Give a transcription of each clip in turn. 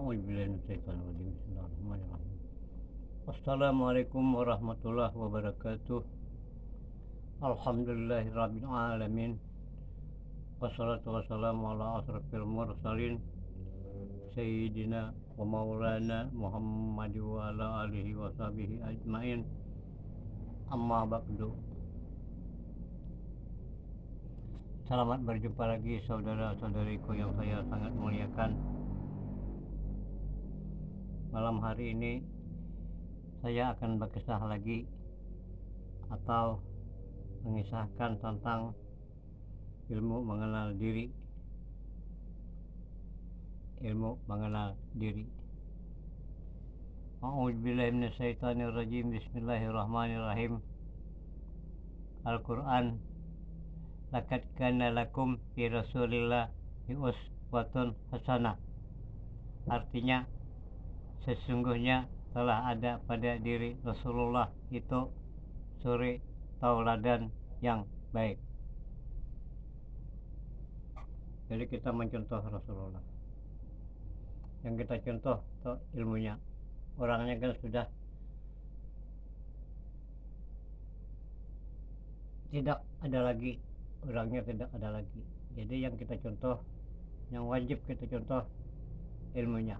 A'udzubillahi Bismillahirrahmanirrahim. Assalamualaikum warahmatullahi wabarakatuh. Alhamdulillahirabbil alamin. Wassalatu wassalamu ala asrofil mursalin Sayyidina wa maulana Muhammad wa ala alihi wa sahbihi ajmain. Amma ba'du. Selamat berjumpa lagi saudara-saudariku yang saya sangat muliakan. Malam hari ini saya akan berkisah lagi atau mengisahkan tentang ilmu mengenal diri. Ilmu mengenal diri. A'udzubillahi minasyaitonirrajim. Bismillahirrahmanirrahim. Al-Quran. Laqad kana lakum fi Rasulillahi uswatun hasanah. Artinya, sesungguhnya telah ada pada diri Rasulullah itu suri tauladan yang baik. Jadi kita mencontoh Rasulullah. Yang kita contoh itu ilmunya. Orangnya kan sudah tidak ada lagi. Orangnya tidak ada lagi. Jadi yang kita contoh, yang wajib kita contoh ilmunya.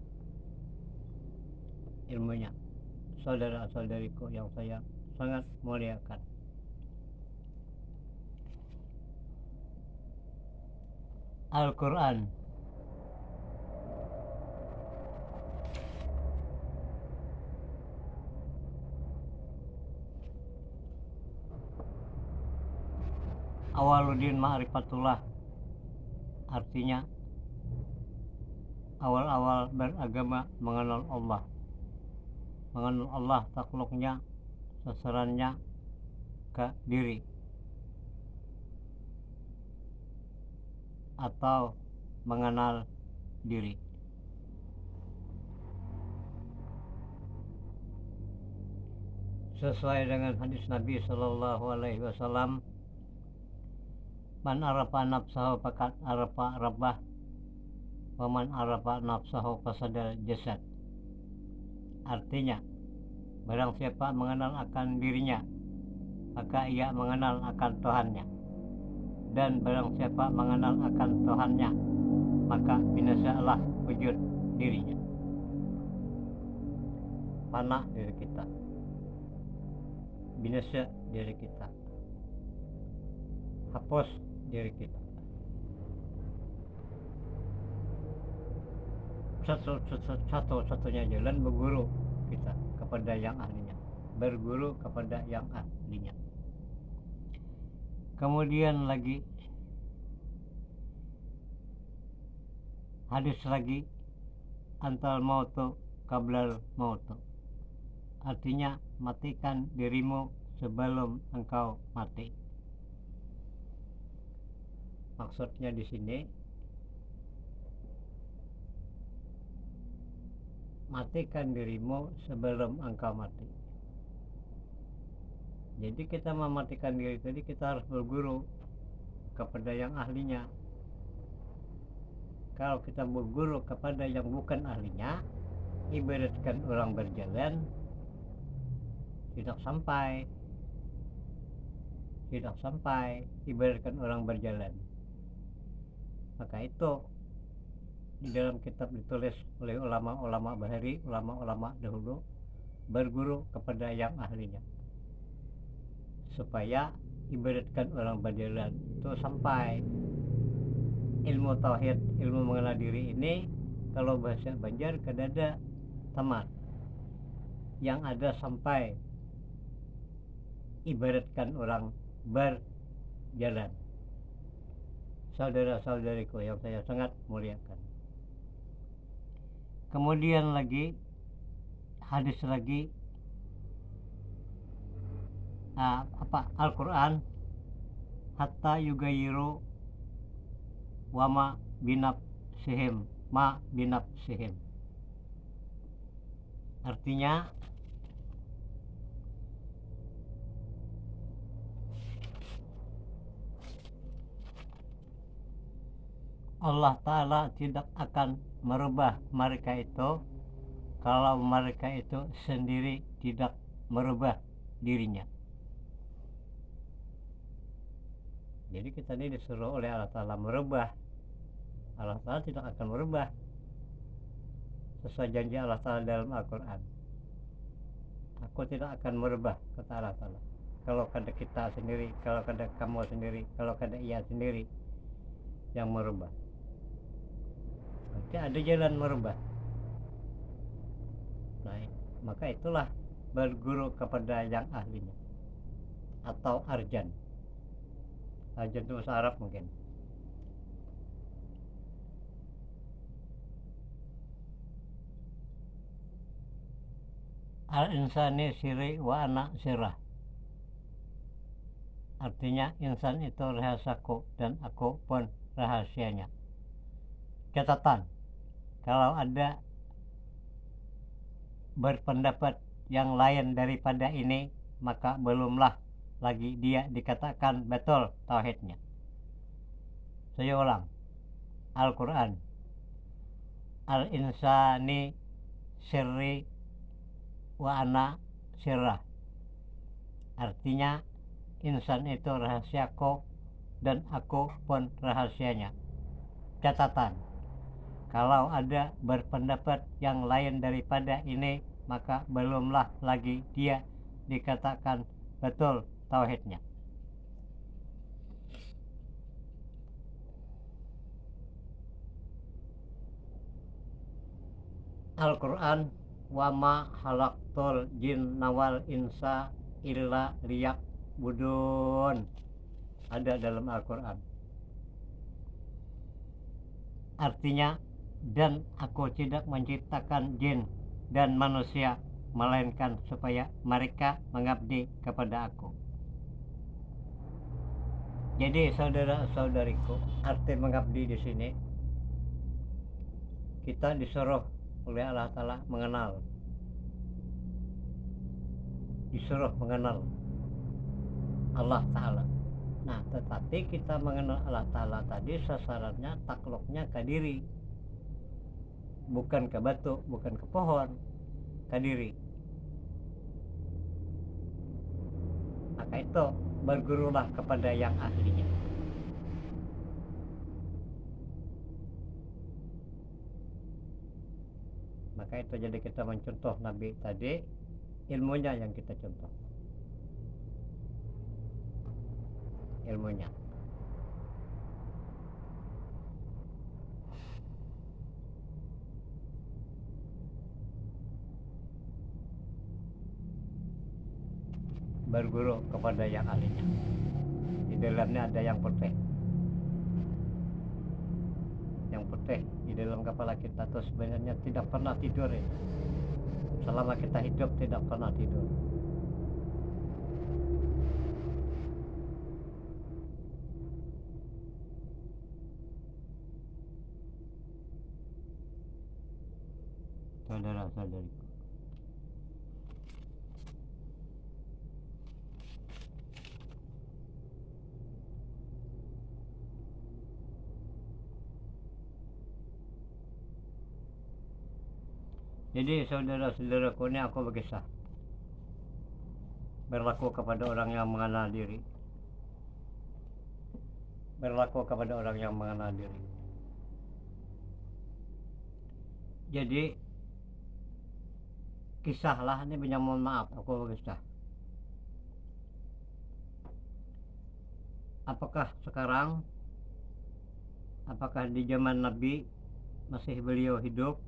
Ilmunya, saudara-saudariku yang saya sangat muliakan. Al-Quran. Awaluddin ma'rifatullah. Artinya awal-awal beragama mengenal Allah. Mengenal Allah takluknya, sasarannya ke diri atau mengenal diri. Sesuai dengan hadis Nabi Sallallahu Alaihi Wasallam, man arafa nafsahu faqad arafa rabbah, wa man arafa nafsahu fasadal jasad. Artinya, barang siapa mengenal akan dirinya, maka ia mengenal akan Tuhannya. Dan barang siapa mengenal akan Tuhannya, maka binasalah wujud dirinya. Panah diri kita, binasa diri kita, hapus diri kita. Satu-satunya jalan berguru kita kepada yang ahlinya. Berguru kepada yang ahlinya. Kemudian lagi hadis lagi, antal mautu qablal mautu. Artinya, matikan dirimu sebelum engkau mati. Maksudnya di sini, matikan dirimu sebelum engkau mati. Jadi kita mematikan diri tadi, kita harus berguru kepada yang ahlinya. Kalau kita berguru kepada yang bukan ahlinya, ibaratkan orang berjalan tidak sampai, ibaratkan orang berjalan. Maka itu di dalam kitab ditulis oleh ulama-ulama bahari, ulama-ulama dahulu, berguru kepada yang ahlinya, supaya ibaratkan orang berjalan itu sampai. Ilmu tauhid, ilmu mengenal diri ini, kalau bahasa Banjar kadada tamat, yang ada sampai, ibaratkan orang berjalan. Saudara-saudariku yang saya sangat muliakan. Kemudian lagi hadis lagi, Al-Quran, hatta yugayiru wama binafsihim ma binafsihim. Artinya, Allah Ta'ala tidak akan merubah mereka itu kalau mereka itu sendiri tidak merubah dirinya. Jadi kita ini disuruh oleh Allah Ta'ala merubah. Allah Ta'ala tidak akan merubah sesuai janji Allah Ta'ala dalam Al-Quran. Aku tidak akan merubah, kata Allah Ta'ala. Kalau kada kita sendiri, kalau kada kamu sendiri, kalau kada ia sendiri yang merubah, berarti ada jalan merubah. Nah, maka itulah berguru kepada yang ahlinya, atau arjan. Arjan itu bahasa Arab mungkin. Al-insani siri wa ana sirah. Artinya insan itu rahasaku dan aku pun rahasianya. Catatan, kalau ada berpendapat yang lain daripada ini, maka belumlah lagi dia dikatakan betul tauhidnya. Saya ulang, Al-Quran, Al-insani sirri wa ana sirrah. Artinya insan itu rahasiaku dan aku pun rahasianya. Catatan, kalau ada berpendapat yang lain daripada ini, maka belumlah lagi dia dikatakan betul tauhidnya. Al-Quran, wa ma halaqtul jinna wal insa illa liya'budun, ada dalam Al-Quran. Artinya, dan aku tidak menciptakan jin dan manusia melainkan supaya mereka mengabdi kepada aku. Jadi saudara-saudariku, arti mengabdi di sini kita disuruh oleh Allah Ta'ala mengenal, disuruh mengenal Allah Ta'ala. Nah, tetapi kita mengenal Allah Ta'ala tadi sasarannya takluknya ke diri, bukan ke batu, bukan ke pohon, ke diri. Maka itu bergurulah kepada yang ahlinya. Maka itu jadi kita mencontoh Nabi tadi, ilmunya yang kita contoh, ilmunya. Berguru kepada yang ahlinya. Di dalamnya ada yang putih. Yang putih di dalam kepala kita tuh sebenarnya tidak pernah tidur ya. Selama kita hidup tidak pernah tidur. Saudara-saudariku, jadi saudara-saudaraku, ini aku berkisah berlaku kepada orang yang mengenal diri, berlaku kepada orang yang mengenal diri. Jadi kisahlah, ini banyak mohon maaf aku berkisah. Apakah sekarang, apakah di zaman Nabi masih beliau hidup,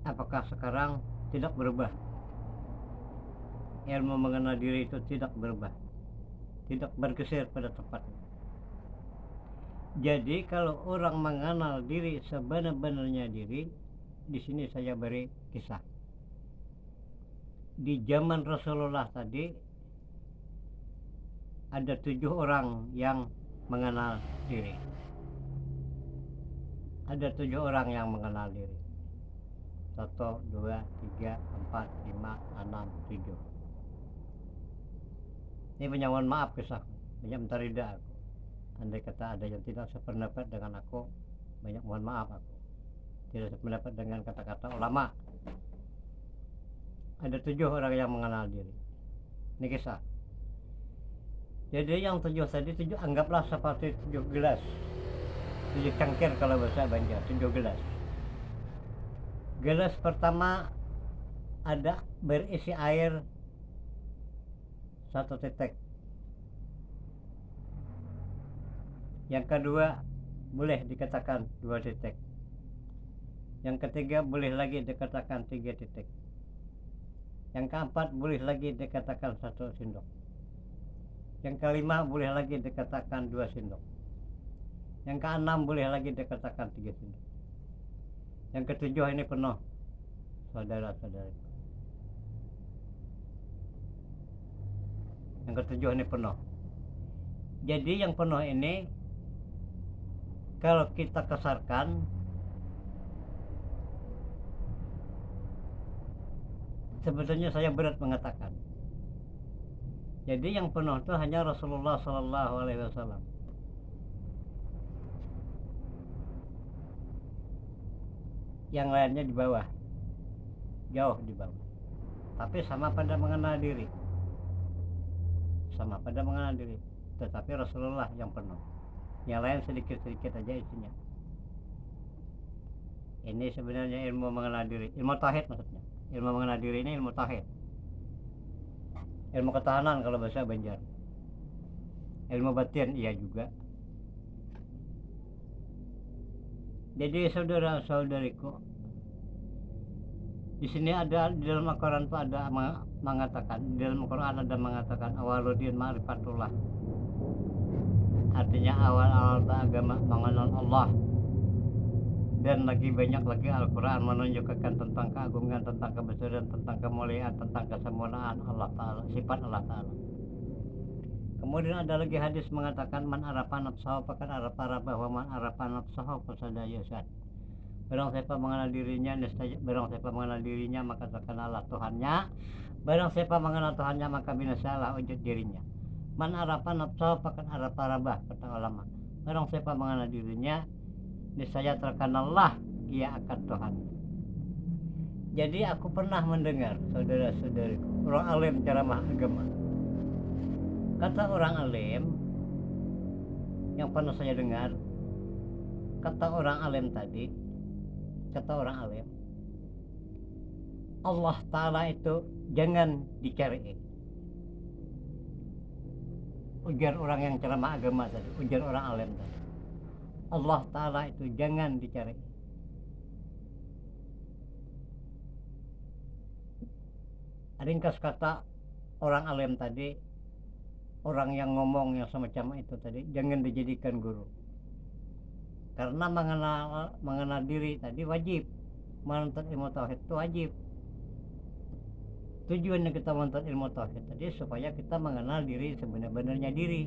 apakah sekarang tidak berubah? Ilmu mengenal diri itu tidak berubah, tidak bergeser pada tempatnya. Jadi kalau orang mengenal diri sebenar-benarnya diri, di sini saya beri kisah. Di zaman Rasulullah tadi ada 7 orang yang mengenal diri. Ada 7 orang yang mengenal diri. 1, 2, 3, 4, 5, 6, 7. Ini banyak mohon maaf kisah, banyak mentarida aku. andai kata ada yang tidak sependapat dengan aku, banyak mohon maaf, aku tidak sependapat dengan kata-kata ulama. Ada 7 orang yang mengenal diri. Ini kisah. Jadi yang 7 tadi, 7 anggaplah seperti 7 gelas, 7 cangkir kalau bahasa Banjar, 7 gelas. Gelas pertama ada berisi air 1 titik. Yang kedua boleh dikatakan 2 titik. Yang ketiga boleh lagi dikatakan 3 titik. Yang keempat boleh lagi dikatakan 1 sendok. Yang kelima boleh lagi dikatakan 2 sendok. Yang keenam boleh lagi dikatakan 3 sendok. Yang ketujuh ini penuh, saudara-saudari. Yang ketujuh ini penuh. Jadi yang penuh ini kalau kita kasarkan, sebetulnya saya berat mengatakan. Jadi yang penuh itu hanya Rasulullah SAW. Yang lainnya di bawah, jauh di bawah. Tapi sama pada mengenal diri. Sama pada mengenal diri. Tetapi Rasulullah yang penuh. Yang lain sedikit-sedikit aja isinya. Ini sebenarnya ilmu mengenal diri, ilmu tauhid maksudnya. Ilmu mengenal diri ini ilmu tauhid. Ilmu ketahanan kalau bahasa Banjar. Ilmu batin iya juga. Jadi saudara-saudariku, di sini ada, di dalam Al-Quran itu ada mengatakan, di dalam Al-Quran ada mengatakan awaludin ma'rifatullah. Artinya awal-awal beragama mengenal Allah. Dan lagi banyak lagi Al-Quran menunjukkan tentang keagungan, tentang kebesaran, tentang kemuliaan, tentang kesempurnaan Allah Ta'ala, sifat Allah Ta'ala. Kemudian ada lagi hadis mengatakan man arafa nafsahu faqad arafa rabbah wa man arafa nafsahu faqad yasad. Barang siapa mengenal dirinya, barang siapa mengenal dirinya maka terkenalah Tuhannya. Barang siapa mengenal Tuhannya maka binasalah wujud dirinya. Man arafa nafsahu faqad arafa rabbah, kata ulama. Barang siapa mengenal dirinya, niscaya terkenallah ia akan Tuhan. Jadi aku pernah mendengar, saudara-saudariku, orang alim ceramah agama. Kata orang alim yang pernah saya dengar, kata orang alim tadi, kata orang alim, Allah Ta'ala itu jangan dicari. Ujar orang yang ceramah agama tadi, ujar orang alim tadi, Allah Ta'ala itu jangan dicari. Ringkas kata orang alim tadi, orang yang ngomong yang semacam itu tadi, jangan dijadikan guru. Karena mengenal diri tadi wajib. Menuntut ilmu tauhid itu wajib. Tujuannya kita menuntut ilmu tauhid tadi supaya kita mengenal diri sebenar-benarnya diri.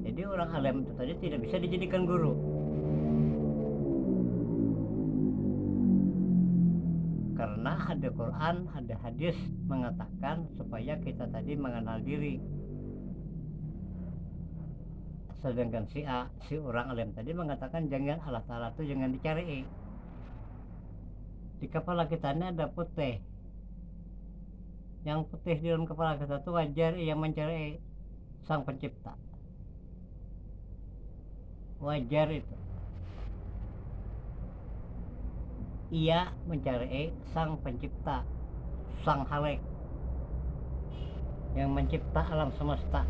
Jadi orang alim itu tadi tidak bisa dijadikan guru. Karena ada Quran, ada hadis mengatakan supaya kita tadi mengenal diri. Sedangkan si orang alim tadi mengatakan jangan, Allah Ta'ala itu jangan dicari. Di kepala kita ini ada putih. Yang putih di dalam kepala kita itu wajar ia mencari Sang Pencipta. Wajar itu. Ia mencari Sang Pencipta, Sang Halik, yang mencipta alam semesta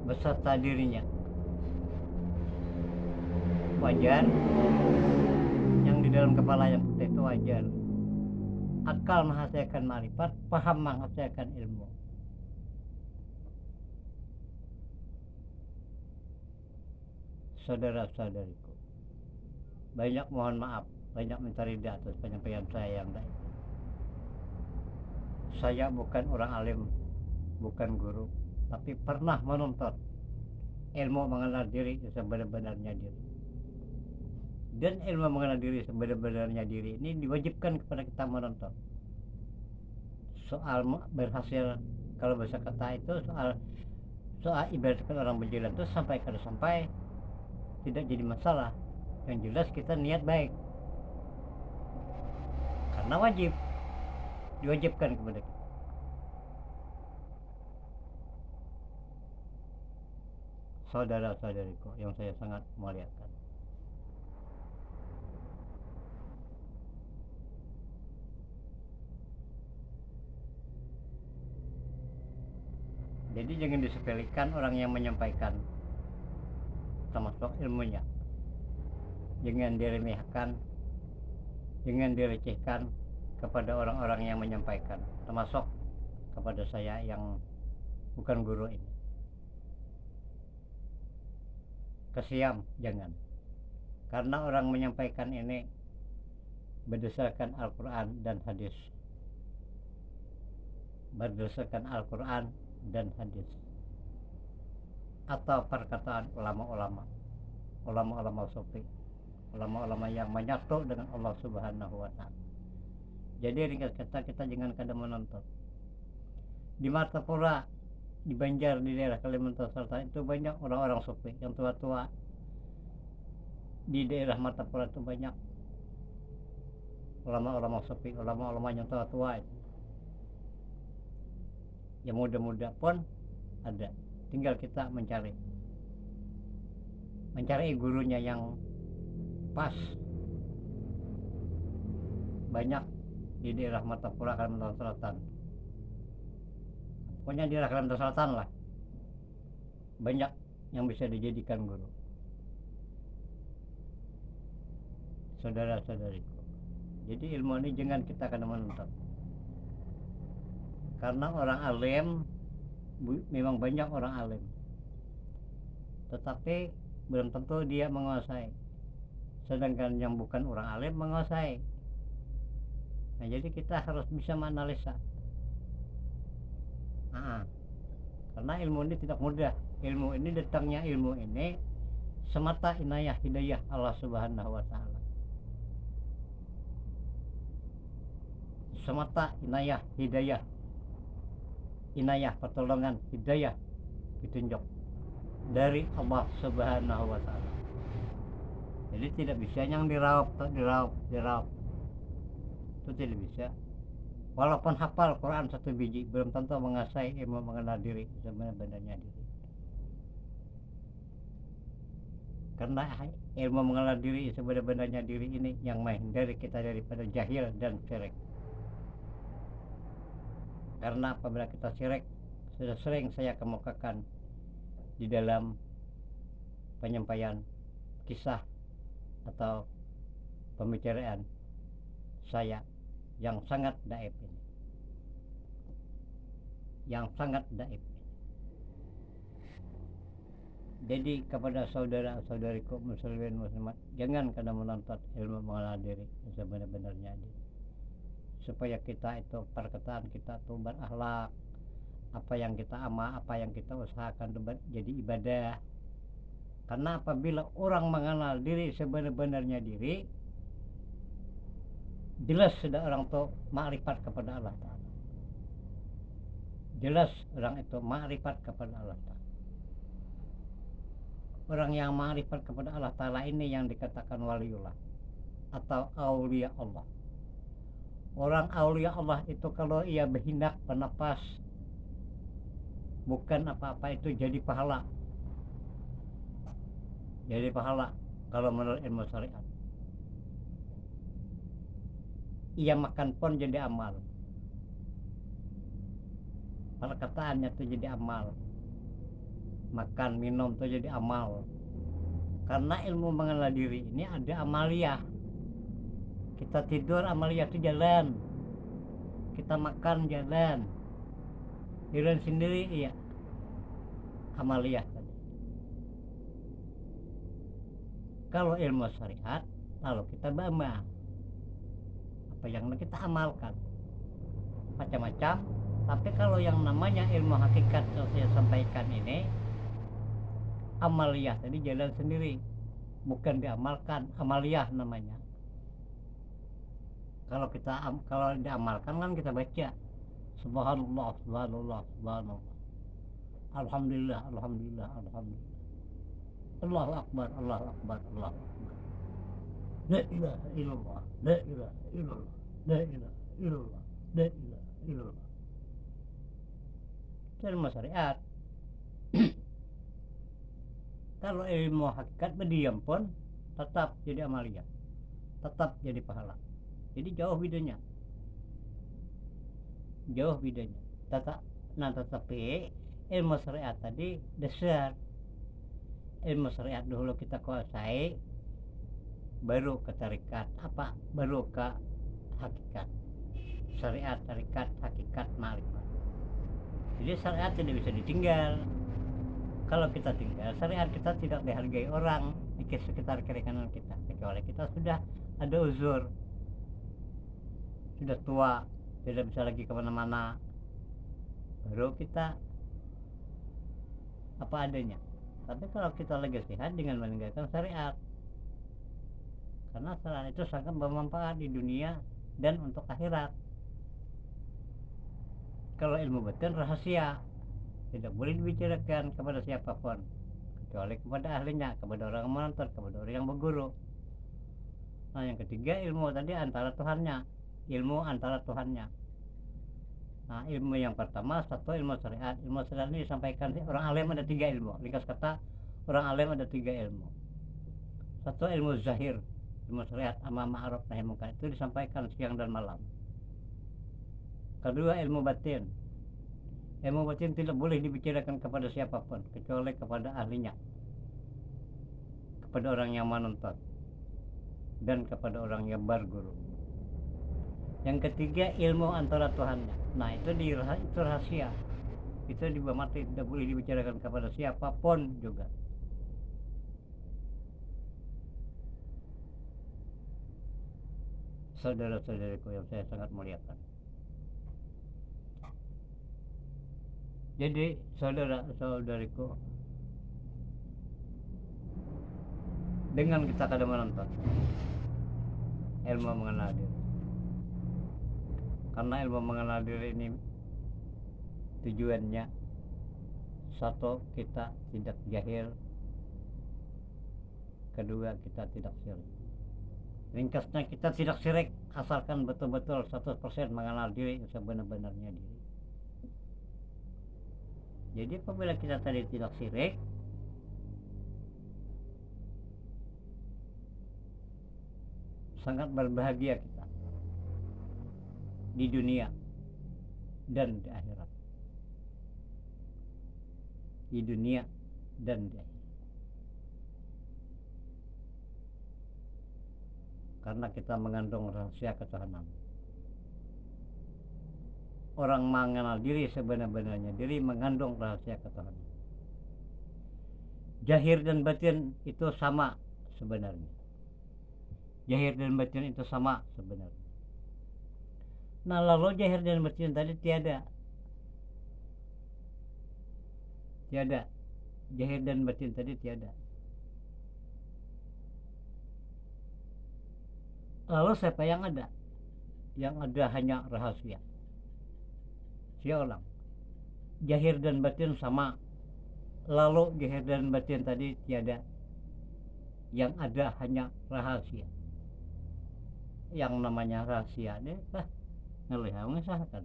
beserta dirinya. Wajar yang di dalam kepala yang putih itu wajar. Akal menghasilkan marifat, paham menghasilkan ilmu. Saudara-saudariku, banyak mohon maaf, banyak minta ridha atas penyampaian saya yang baik. Saya bukan orang alim, bukan guru, tapi pernah menuntut ilmu mengenal diri sebenar-benarnya diri. Dan ilmu mengenal diri sebenar-benarnya diri ini diwajibkan kepada kita menuntut. Soal berhasil, kalau bahasa kata itu soal soal ibaratkan orang berjalan itu sampai kada sampai tidak jadi masalah. Yang jelas kita niat baik, karena diwajibkan kepada kita. Saudara-saudariku yang saya sangat muliakan, jadi jangan disepelekan orang yang menyampaikan, termasuk ilmunya. Jangan diremehkan, jangan direcehkan kepada orang-orang yang menyampaikan, termasuk kepada saya yang bukan guru ini. Kesiam, jangan. Karena orang menyampaikan ini berdasarkan Al-Quran dan hadis. Berdasarkan Al-Quran dan hadis. Atau perkataan ulama-ulama sufi, ulama-ulama yang menyatu dengan Allah Subhanahu wa Ta'ala. Jadi ringkas kata, kita jangan kadang menonton. Di Martapura, di Banjar, di daerah Kalimantan Selatan itu banyak orang-orang sufi yang tua-tua. Di daerah Martapura itu banyak ulama-ulama sufi, ulama-ulama yang tua-tua itu. Yang muda-muda pun ada. Tinggal kita mencari gurunya yang pas. Banyak di daerah Martapura, Kalimantan Selatan. Pokoknya di daerah Kalimantan Selatan lah, banyak yang bisa dijadikan guru. Saudara-saudariku, jadi ilmu ini jangan kita kena menuntut. Karena orang alim, memang banyak orang alim, tetapi belum tentu dia menguasai. Sedangkan yang bukan orang alim menguasai. Nah, jadi kita harus bisa menganalisa. Karena ilmu ini tidak mudah. Ilmu ini datangnya ilmu ini semata inayah hidayah Allah Subhanahu wa Ta'ala. Semata inayah hidayah, inayah pertolongan hidayah ditunjuk dari Allah Subhanahu wa Ta'ala. Jadi tidak bisa yang diraup. Itu tidak bisa. Walaupun hafal Quran satu biji, belum tentu menguasai ilmu mengenal diri sebenarnya diri. Karena ilmu mengenal diri sebenarnya diri ini yang menghindari kita daripada jahil dan syirik. Karena apabila kita syirik, sudah sering saya kemukakan di dalam penyampaian kisah atau pembicaraan saya yang sangat daib ini, Jadi kepada saudara-saudariku muslimin muslimat, jangan kena menuntut ilmu mengenal diri sebenar-benarnya diri, supaya kita itu perkataan kita tuh berakhlak, apa yang kita amal, apa yang kita usahakan jadi ibadah. Karena apabila orang mengenal diri sebenar-benarnya diri, jelas sudah orang itu makrifat kepada Allah Ta'ala. Jelas orang itu makrifat kepada Allah Ta'ala. Orang yang makrifat kepada Allah Ta'ala ini yang dikatakan waliullah atau aulia Allah. Orang aulia Allah itu kalau ia berhindak bernapas, bukan apa-apa itu jadi pahala. Jadi pahala kalau menurut ilmu syariat. Ia makan pun jadi amal. Perkataannya itu jadi amal. Makan, minum itu jadi amal. Karena ilmu mengenal diri ini ada amaliyah. Kita tidur amaliyah itu jalan. Kita makan jalan. Jalan sendiri iya. Amaliyah tadi. Kalau ilmu syariat, lalu kita beramal. Apa yang kita amalkan macam-macam. Tapi kalau yang namanya ilmu hakikat yang saya sampaikan ini, amaliyah tadi jalan sendiri, bukan diamalkan. Amaliyah namanya. Kalau diamalkan kan kita baca subhanallah, subhanallah, subhanallah. Alhamdulillah, alhamdulillah, alhamdulillah. Allahu akbar, Allahu akbar, Allahu akbar. La ilaha illallah, la ilaha illallah, la ilaha illallah, la ilaha illallah. Itu ilmu syariat. Kalau ilmu hakikat berdiam pun tetap jadi amalia, tetap jadi pahala. Jadi jauh bedanya, jauh bedanya. Tetapi ilmu syariat tadi dasar. Ilmu syariat dulu kita kuasai, baru ke tarikat, baru ke hakikat. Syariat, tarikat, hakikat, ma'rifat. Jadi syariat tidak bisa ditinggal. Kalau kita tinggal, syariat kita tidak dihargai orang di sekitar kiri kanan kita, kecuali kita sudah ada uzur, sudah tua, tidak bisa lagi kemana-mana, baru kita apa adanya. Tapi kalau kita lagi sehat dengan meninggalkan syariat, karena syariat itu sangat bermanfaat di dunia dan untuk akhirat. Kalau ilmu batin rahasia, tidak boleh dibicarakan kepada siapapun, kecuali kepada ahlinya, kepada orang menonton, kepada orang yang berguru. Nah, yang ketiga, ilmu tadi antara Tuhannya, ilmu antara Tuhannya. Nah, ilmu yang pertama, satu ilmu syariat. Ilmu syariat ini disampaikan orang alim ada 3 ilmu. Ringkas kata, orang alim ada 3 ilmu. Satu ilmu zahir, ilmu syariat, amar ma'ruf nahi munkar, itu disampaikan siang dan malam. Kedua, ilmu batin. Ilmu batin tidak boleh dibicarakan kepada siapapun, kecuali kepada ahlinya, kepada orang yang menonton, dan kepada orang yang berguru. Yang ketiga, ilmu antara Tuhannya. Nah, itu rahasia. Itu dibamati, tidak boleh dibicarakan kepada siapapun juga. Saudara-saudariku yang saya sangat muliakan. Jadi saudara-saudariku, dengan kita kadang menonton ilmu mengenal diri, karena ilmu mengenal diri ini tujuannya satu, kita tidak jahil, kedua, kita tidak syirik. Ringkasnya, kita tidak syirik asalkan betul-betul 100% mengenal diri sebenar-benarnya diri. Jadi apabila kita tadi tidak syirik, sangat berbahagia kita di dunia dan di akhirat. Di dunia dan di akhirat. Karena kita mengandung rahasia ketuhanan. Orang mengenal diri sebenar-benarnya diri mengandung rahasia ketuhanan. Zahir dan batin itu sama sebenarnya. Zahir dan batin itu sama sebenarnya. Nah, lalu zahir dan batin tadi tiada. Zahir dan batin tadi tiada. Lalu siapa yang ada? Yang ada hanya rahasia. Saya ulang, zahir dan batin sama, lalu zahir dan batin tadi tiada. Yang ada hanya rahasia. Yang namanya rahasia deh, ngelihat mengesahkan,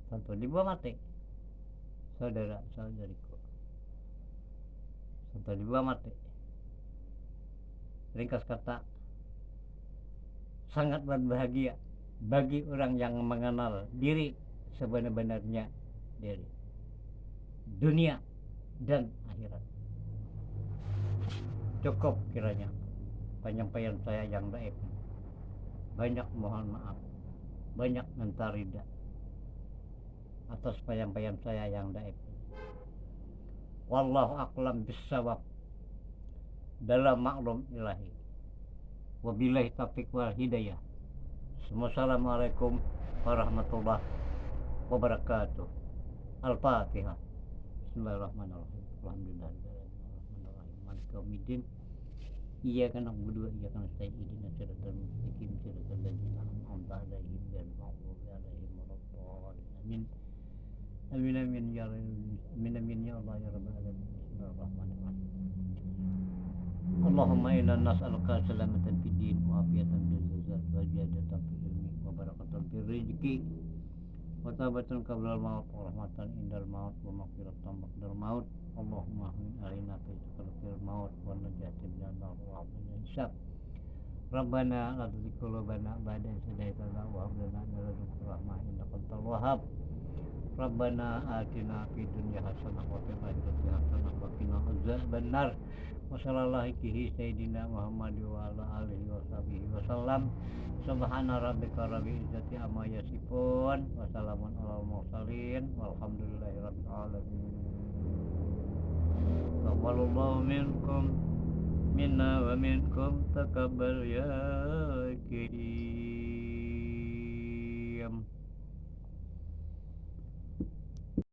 tentu dibawa mati. Saudara-saudariku, tentu dibawa mati. Ringkas kata, sangat berbahagia bagi orang yang mengenal diri sebenar-benarnya diri, dunia dan akhirat. Cukup kiranya penyampaian saya yang dhaif. Banyak mohon maaf, banyak minta ridha atas penyampaian saya yang dhaif. Wallahu a'lam bissawab dalam maklum ilahi. Wabillahi taufiq wal hidayah. Assalamualaikum warahmatullahi wabarakatuh. Al-Fatihah. Bismillahirrahmanirrahim. Alhamdulillahirrahmanirrahim. Maliki yaumiddin. Iyyaka na'budu wa iyyaka nasta'in. Ihdinas siratal mustaqim. Siratal ladzina an'amta 'alaihim ghairil maghdubi 'alaihim waladdallin. Amin. Amin amin ya amin amin ya Allah ya rabbal alamin. Bismillahirrahmanirrahim. Allahumma inna nas'aluka salamatan fid din wa afiatan bil jasad wa ziyadatan fil ilmi wa barakatan fil rizqi wa tabatan qabla al maut wa rahmatan indal maut wa maghfiratan ba'dal maut. Allahumma min alina fi sakratil maut wa najatin minan nar wa min hisab. Rabbana la tuzigh qulubana ba'da idh hadaytana wa hab lana min ladunka rahmah innaka antal wahhab. Rabbana atina fid dunya hasanah wa fil akhirati hasanah wa qina adzabannar. Wa sallallahu alaihi sayyidina Muhammad wa ala alihi wa sahbihi wa sallam. Subhana rabbika rabbil izzati amma yasifun wa salamun alal mursalin walhamdulillahi rabbil alamin. Taqabbalallahu minkum minna wa minkum taqabbal ya karim.